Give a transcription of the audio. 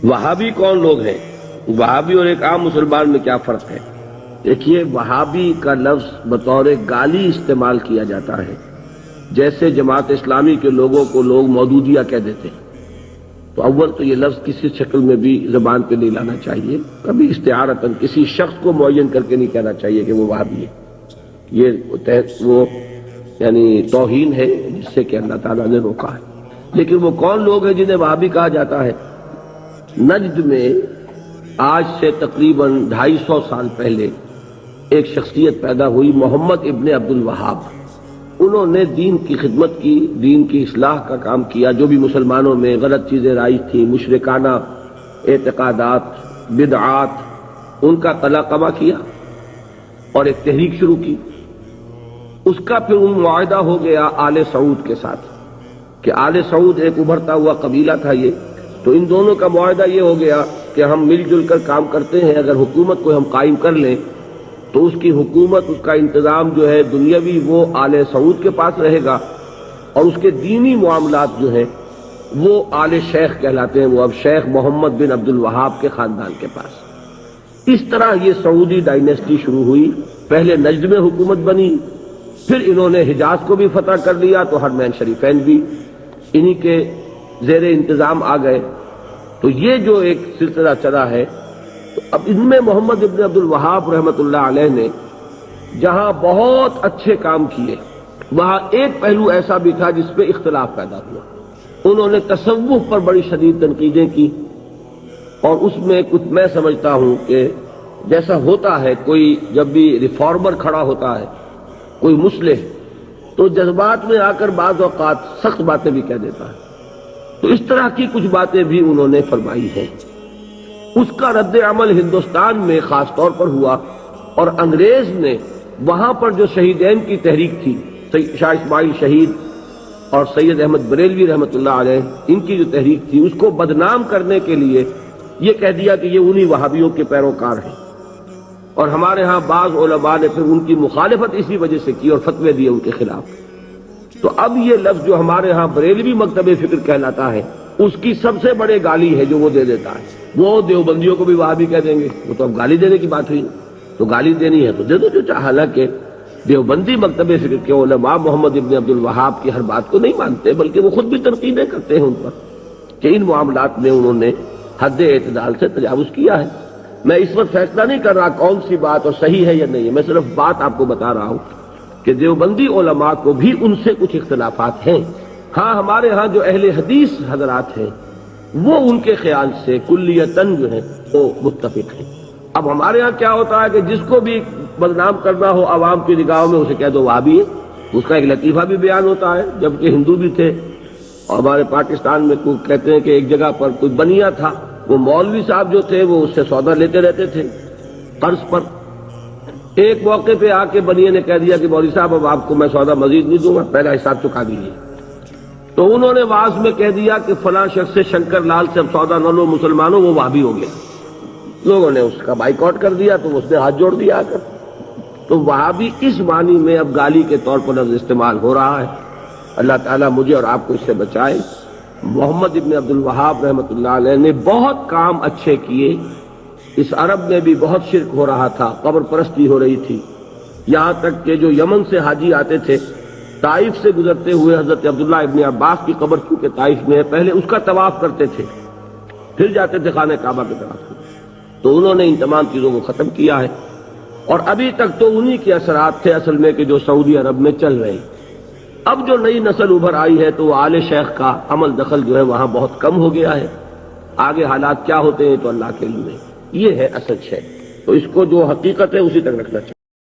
وہابی کون لوگ ہیں؟ وہابی اور ایک عام مسلمان میں کیا فرق ہے؟ دیکھیے، وہابی کا لفظ بطور گالی استعمال کیا جاتا ہے، جیسے جماعت اسلامی کے لوگوں کو لوگ مودودیہ کہہ دیتے ہیں۔ تو اول تو یہ لفظ کسی شکل میں بھی زبان پہ نہیں لانا چاہیے، کبھی استعارتاً کسی شخص کو معین کر کے نہیں کہنا چاہیے کہ وہ وہابی ہے۔ یہ وہ یعنی توہین ہے جس سے کہ اللہ تعالیٰ نے روکا ہے۔ لیکن وہ کون لوگ ہیں جنہیں وہابی کہا جاتا ہے؟ نجد میں آج سے تقریباً 250 سال پہلے ایک شخصیت پیدا ہوئی، محمد ابن عبد الوہاب۔ انہوں نے دین کی خدمت کی، دین کی اصلاح کا کام کیا۔ جو بھی مسلمانوں میں غلط چیزیں رائج تھیں، مشرکانہ اعتقادات، بدعات، ان کا قلقمہ کیا اور ایک تحریک شروع کی۔ اس کا پھر معاہدہ ہو گیا آل سعود کے ساتھ کہ آل سعود ایک ابھرتا ہوا قبیلہ تھا یہ، تو ان دونوں کا معاہدہ یہ ہو گیا کہ ہم مل جل کر کام کرتے ہیں، اگر حکومت کو ہم قائم کر لیں تو اس کی حکومت، اس کا انتظام جو ہے دنیاوی وہ آل سعود کے پاس رہے گا، اور اس کے دینی معاملات جو ہیں وہ آل شیخ کہلاتے ہیں، وہ اب شیخ محمد بن عبد الوہاب کے خاندان کے پاس۔ اس طرح یہ سعودی ڈائنیسٹی شروع ہوئی۔ پہلے نجد میں حکومت بنی، پھر انہوں نے حجاز کو بھی فتح کر لیا تو حرمین شریفین بھی انہی کے زیر انتظام آ گئے۔ تو یہ جو ایک سلسلہ چلا ہے، تو اب ان میں محمد ابن عبد الوہاب رحمۃ اللہ علیہ نے جہاں بہت اچھے کام کیے، وہاں ایک پہلو ایسا بھی تھا جس پہ اختلاف پیدا ہوا۔ انہوں نے تصوف پر بڑی شدید تنقیدیں کی، اور اس میں کچھ میں سمجھتا ہوں کہ جیسا ہوتا ہے کوئی جب بھی ریفارمر کھڑا ہوتا ہے، کوئی مصلح، تو جذبات میں آ کر بعض اوقات سخت باتیں بھی کہہ دیتا ہے۔ تو اس طرح کی کچھ باتیں بھی انہوں نے فرمائی ہیں۔ اس کا رد عمل ہندوستان میں خاص طور پر ہوا، اور انگریز نے وہاں پر جو شہیدین کی تحریک تھی، شاہ اسماعیل شہید اور سید احمد بریلوی رحمۃ اللہ علیہ، ان کی جو تحریک تھی، اس کو بدنام کرنے کے لیے یہ کہہ دیا کہ یہ انہی وہابیوں کے پیروکار ہیں، اور ہمارے ہاں بعض علماء نے پھر ان کی مخالفت اسی وجہ سے کی اور فتوے دیے ان کے خلاف۔ تو اب یہ لفظ جو ہمارے ہاں بریلوی مکتب فکر کہلاتا ہے، اس کی سب سے بڑے گالی ہے جو وہ دے دیتا ہے۔ وہ دیوبندیوں کو بھی وہابی کہہ دیں گے، وہ تو اب گالی دینے کی بات ہوئی، تو گالی دینی ہے تو دے دو جو چاہے۔ حالانکہ دیوبندی مکتب فکر کے علماء محمد ابن عبد الوہاب کی ہر بات کو نہیں مانتے، بلکہ وہ خود بھی تنقیدیں کرتے ہیں ان پر کہ ان معاملات میں انہوں نے حد اعتدال سے تجاوز کیا ہے۔ میں اس وقت فیصلہ نہیں کر رہا کون سی بات اور صحیح ہے یا نہیں ہے، میں صرف بات آپ کو بتا رہا ہوں کہ دیوبندی علماء کو بھی ان سے کچھ اختلافات ہیں۔ ہاں، ہمارے ہاں جو اہل حدیث حضرات ہیں وہ ان کے خیال سے کلیتاً جو ہے وہ متفق ہیں۔ اب ہمارے ہاں کیا ہوتا ہے کہ جس کو بھی بدنام کرنا ہو عوام کی نگاہوں میں، اسے کہہ دو وہابی ہے، اس کا ایک لطیفہ بھی بیان ہوتا ہے، جبکہ ہندو بھی تھے۔ اور ہمارے پاکستان میں کوئی کہتے ہیں کہ ایک جگہ پر کوئی بنیا تھا، وہ مولوی صاحب جو تھے وہ اس سے سودا لیتے رہتے تھے قرض پر۔ ایک موقع پہ آ کے بنیے نے کہہ دیا کہ مولوی صاحب اب آپ کو میں سودا مزید نہیں دوں گا، پہلا حساب چکا دیجیے۔ تو انہوں نے واعظ میں کہہ دیا کہ فلاں شخص سے شنکر لال سے اب سودا نہ لو مسلمانوں، وہ وہابی ہو گیا۔ لوگوں نے اس کا بائیکاٹ کر دیا، تو اس نے ہاتھ جوڑ دیا آ کر۔ تو وہابی اس معنی میں اب گالی کے طور پر لفظ استعمال ہو رہا ہے۔ اللہ تعالیٰ مجھے اور آپ کو اس سے بچائے۔ محمد ابن عبد الوہاب رحمۃ اللہ علیہ نے بہت کام اچھے کیے۔ اس عرب میں بھی بہت شرک ہو رہا تھا، قبر پرستی ہو رہی تھی، یہاں تک کہ جو یمن سے حاجی آتے تھے، طائف سے گزرتے ہوئے حضرت عبداللہ ابن عباس کی قبر چونکہ طائف میں ہے، پہلے اس کا طواف کرتے تھے، پھر جاتے تھے خانہ کعبہ کی طرف۔ تو انہوں نے ان تمام چیزوں کو ختم کیا ہے، اور ابھی تک تو انہی کے اثرات تھے اصل میں کہ جو سعودی عرب میں چل رہے ہیں۔ اب جو نئی نسل ابھر آئی ہے تو آل شیخ کا عمل دخل جو ہے وہاں بہت کم ہو گیا ہے۔ آگے حالات کیا ہوتے ہیں تو اللہ کے علم ہے۔ یہ ہے اصل شے، تو اس کو جو حقیقت ہے اسی تک رکھنا چاہیے۔